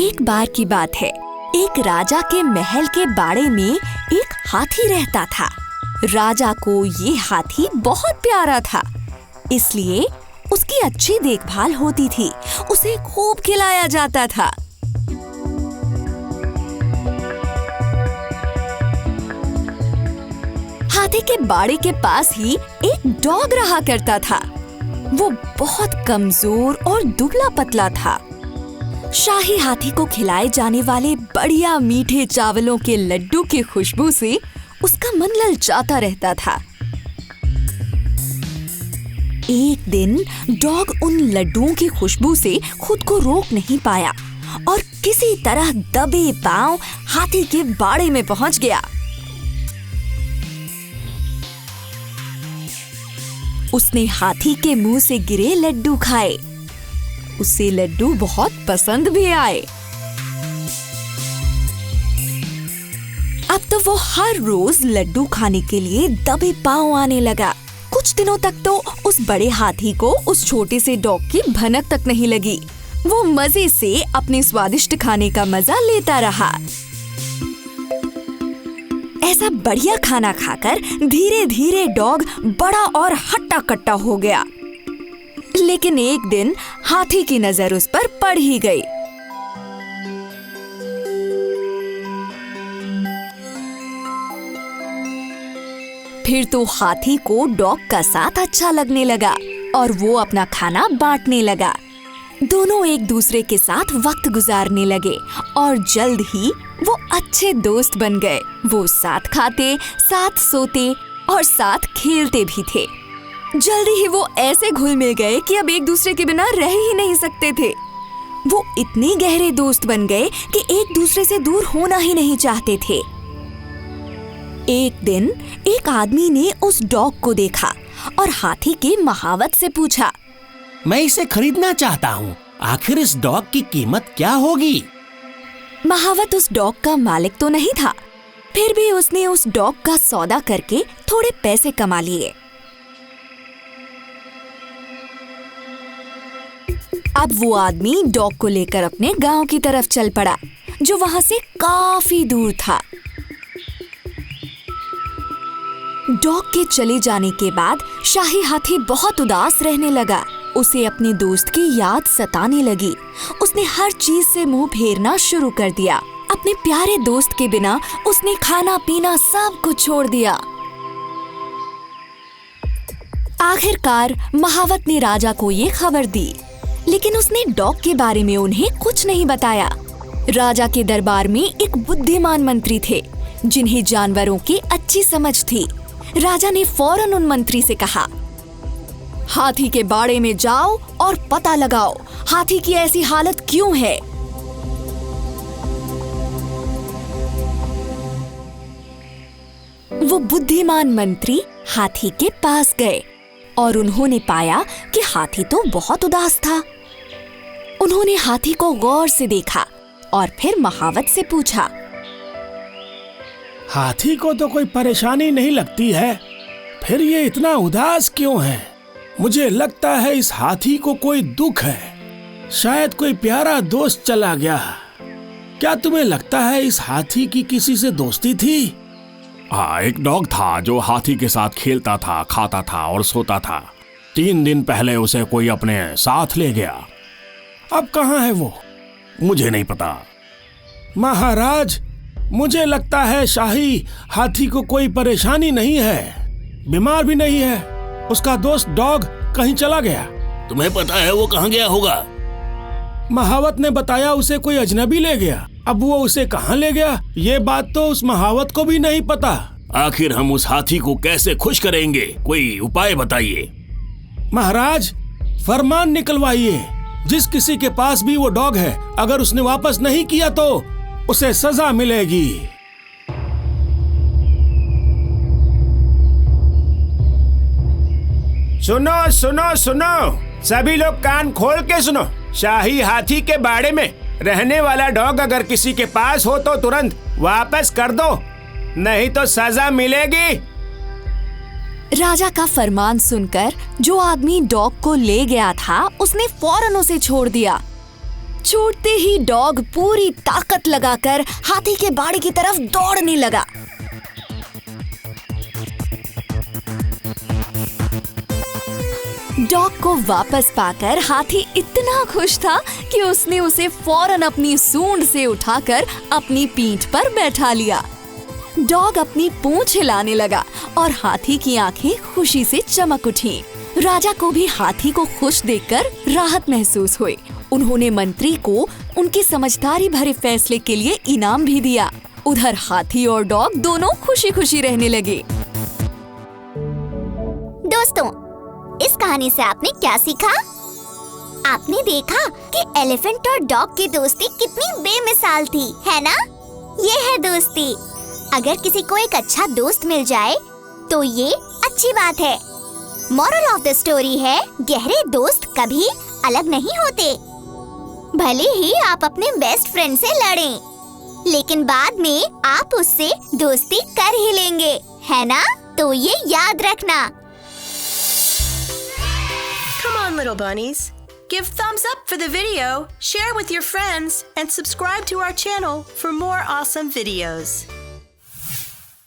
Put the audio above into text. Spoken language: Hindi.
एक बार की बात है, एक राजा के महल के बाड़े में एक हाथी रहता था। राजा को ये हाथी बहुत प्यारा था, इसलिए उसकी अच्छी देखभाल होती थी। उसे खूब खिलाया जाता था। हाथी के बाड़े के पास ही एक डॉग रहा करता था। वो बहुत कमजोर और दुबला पतला था। शाही हाथी को खिलाए जाने वाले बढ़िया मीठे चावलों के लड्डू की खुशबू से उसका मन ललचाता रहता था। एक दिन डॉग उन लड्डुओं की खुशबू से खुद को रोक नहीं पाया और किसी तरह दबे पांव हाथी के बाड़े में पहुंच गया। उसने हाथी के मुंह से गिरे लड्डू खाए। उसे लड्डू बहुत पसंद भी आए। अब तो वो हर रोज लड्डू खाने के लिए दबे पांव आने लगा। कुछ दिनों तक तो उस बड़े हाथी को उस छोटे से डॉग की भनक तक नहीं लगी। वो मजे से अपने स्वादिष्ट खाने का मजा लेता रहा। ऐसा बढ़िया खाना खाकर धीरे धीरे डॉग बड़ा और हट्टा कट्टा हो गया। लेकिन एक दिन हाथी की नजर उस पर पड़ ही गई। फिर तो हाथी को डॉग का साथ अच्छा लगने लगा और वो अपना खाना बांटने लगा। दोनों एक दूसरे के साथ वक्त गुजारने लगे और जल्द ही वो अच्छे दोस्त बन गए। वो साथ खाते, साथ सोते और साथ खेलते भी थे। जल्दी ही वो ऐसे घुल मिल गए कि अब एक दूसरे के बिना रह ही नहीं सकते थे। वो इतने गहरे दोस्त बन गए कि एक दूसरे से दूर होना ही नहीं चाहते थे। एक दिन एक आदमी ने उस डॉग को देखा और हाथी के महावत से पूछा, मैं इसे खरीदना चाहता हूँ। आखिर इस डॉग की कीमत क्या होगी? महावत उस डॉग का मालिक तो नहीं था, फिर भी उसने उस डॉग का सौदा करके थोड़े पैसे कमा लिए। अब वो आदमी डॉग को लेकर अपने गांव की तरफ चल पड़ा, जो वहां से काफी दूर था। डॉग के चले जाने के बाद शाही हाथी बहुत उदास रहने लगा। उसे अपने दोस्त की याद सताने लगी। उसने हर चीज से मुंह फेरना शुरू कर दिया। अपने प्यारे दोस्त के बिना उसने खाना पीना सब कुछ छोड़ दिया। आखिरकार महावत ने राजा को ये खबर दी, लेकिन उसने डॉग के बारे में उन्हें कुछ नहीं बताया। राजा के दरबार में एक बुद्धिमान मंत्री थे, जिन्हें जानवरों की अच्छी समझ थी। राजा ने फौरन उन मंत्री से कहा, हाथी के बाड़े में जाओ और पता लगाओ हाथी की ऐसी हालत क्यों है। वो बुद्धिमान मंत्री हाथी के पास गए और उन्होंने पाया कि हाथी तो बहुत उदास था। उन्होंने हाथी को गौर से देखा और फिर महावत से पूछा, हाथी को तो कोई परेशानी नहीं लगती है, फिर ये इतना उदास क्यों है? मुझे लगता है इस हाथी को कोई दुख है। शायद कोई प्यारा दोस्त चला गया। क्या तुम्हें लगता है इस हाथी की किसी से दोस्ती थी? हाँ, एक डॉग था जो हाथी के साथ खेलता था, खाता था और सोता था। 3 दिन पहले उसे कोई अपने साथ ले गया। अब कहाँ है वो? मुझे नहीं पता। महाराज, मुझे लगता है शाही हाथी को कोई परेशानी नहीं है, बीमार भी नहीं है। उसका दोस्त डॉग कहीं चला गया। तुम्हें पता है वो कहाँ गया होगा? महावत ने बताया उसे कोई अजनबी ले गया। अब वो उसे कहाँ ले गया, ये बात तो उस महावत को भी नहीं पता। आखिर हम उस हाथी को कैसे खुश करेंगे? कोई उपाय बताइए। महाराज, फरमान निकलवाइए। जिस किसी के पास भी वो डॉग है, अगर उसने वापस नहीं किया तो उसे सजा मिलेगी। सुनो सुनो सुनो, सभी लोग कान खोल के सुनो। शाही हाथी के बाड़े में रहने वाला डॉग अगर किसी के पास हो तो तुरंत वापस कर दो, नहीं तो सजा मिलेगी। राजा का फरमान सुनकर जो आदमी डॉग को ले गया था उसने फौरन उसे छोड़ दिया। छोड़ते ही डॉग पूरी ताकत लगाकर हाथी के बाड़े की तरफ दौड़ने लगा। डॉग को वापस पाकर हाथी इतना खुश था कि उसने उसे फौरन अपनी सूंड से उठाकर अपनी पीठ पर बैठा लिया। डॉग अपनी पूंछ हिलाने लगा और हाथी की आंखें खुशी से चमक उठी। राजा को भी हाथी को खुश देखकर राहत महसूस हुई। उन्होंने मंत्री को उनकी समझदारी भरे फैसले के लिए इनाम भी दिया। उधर हाथी और डॉग दोनों खुशी खुशी रहने लगे। दोस्तों, इस कहानी से आपने क्या सीखा? आपने देखा कि एलिफेंट और डॉग की दोस्ती कितनी बेमिसाल थी, है ना? ये है दोस्ती। अगर किसी को एक अच्छा दोस्त मिल जाए तो ये अच्छी बात है। मॉरल ऑफ द स्टोरी है, गहरे दोस्त कभी अलग नहीं होते। भले ही आप अपने बेस्ट फ्रेंड से लड़ें, लेकिन बाद में आप उससे दोस्ती कर ही लेंगे, है ना? तो ये याद रखना। Come on, little bunnies. Give thumbs up for the video, share with your friends, and subscribe to our channel for more awesome videos.